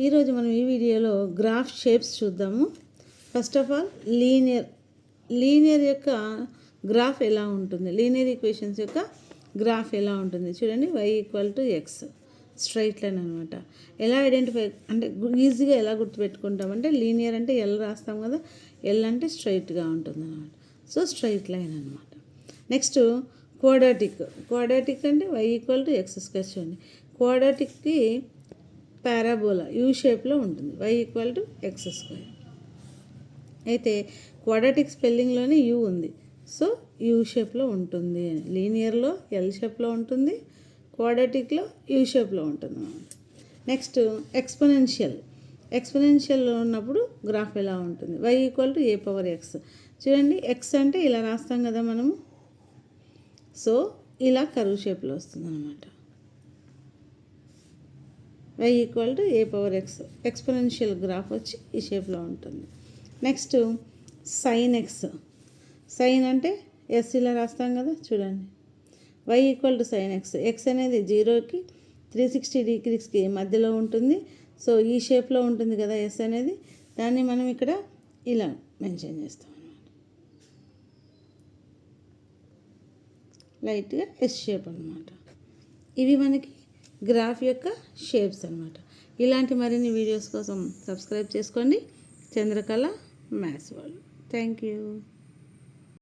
ఈరోజు మనం ఈ వీడియోలో గ్రాఫ్ షేప్స్ చూద్దాము. ఫస్ట్ ఆఫ్ ఆల్ లీనియర్ యొక్క గ్రాఫ్ ఎలా ఉంటుంది, లీనియర్ ఈక్వేషన్స్ యొక్క గ్రాఫ్ ఎలా ఉంటుంది చూడండి. y=x స్ట్రైట్ లైన్ అనమాట. ఎలా ఐడెంటిఫై అంటే ఈజీగా ఎలా గుర్తుపెట్టుకుంటామంటే, లీనియర్ అంటే ఎల్ రాస్తాం కదా, ఎల్ అంటే స్ట్రైట్గా ఉంటుంది అనమాట. సో స్ట్రైట్ లైన్ అనమాట. నెక్స్ట్ క్వాడ్రాటిక్ అంటే y=x² చూడండి. క్వాడ్రాటిక్కి పారాబోలా యూ షేప్లో ఉంటుంది, y=x². అయితే క్వాడ్రాటిక్ స్పెల్లింగ్లోనే యూ ఉంది, సో యూ షేప్లో ఉంటుంది. లీనియర్లో ఎల్ షేప్లో ఉంటుంది, క్వాడ్రాటిక్లో యూ షేప్లో ఉంటుంది అన్నమాట. నెక్స్ట్ ఎక్స్పోనెన్షియల్లో ఉన్నప్పుడు గ్రాఫ్ ఎలా ఉంటుంది, y=a⁴x చూడండి. ఎక్స్ అంటే ఇలా రాస్తాం కదా మనము, సో ఇలా కర్వ్ షేప్లో వస్తుంది అనమాట. y=a⁴x ఎక్స్పోనెన్షియల్ గ్రాఫ్ వచ్చి ఈ షేప్లో ఉంటుంది. నెక్స్ట్ సైన్ అంటే ఎస్ ఇలా రాస్తాం కదా చూడండి. y=sin x, ఎక్స్ అనేది 0కి 360 డిగ్రీస్కి మధ్యలో ఉంటుంది. సో ఈ షేప్లో ఉంటుంది కదా ఎస్ అనేది, దాన్ని మనం ఇక్కడ ఇలా మెన్షన్ చేస్తాం అన్నమాట. లైట్గా ఎస్ షేప్ అన్నమాట. ఇవి మనకి గ్రాఫ్ యొక్క షేప్స్ అన్నమాట. ఇలాంటి మరిన్ని వీడియోస్ కోసం సబ్స్క్రైబ్ చేసుకోండి. Chandrakala maths world. Thank you.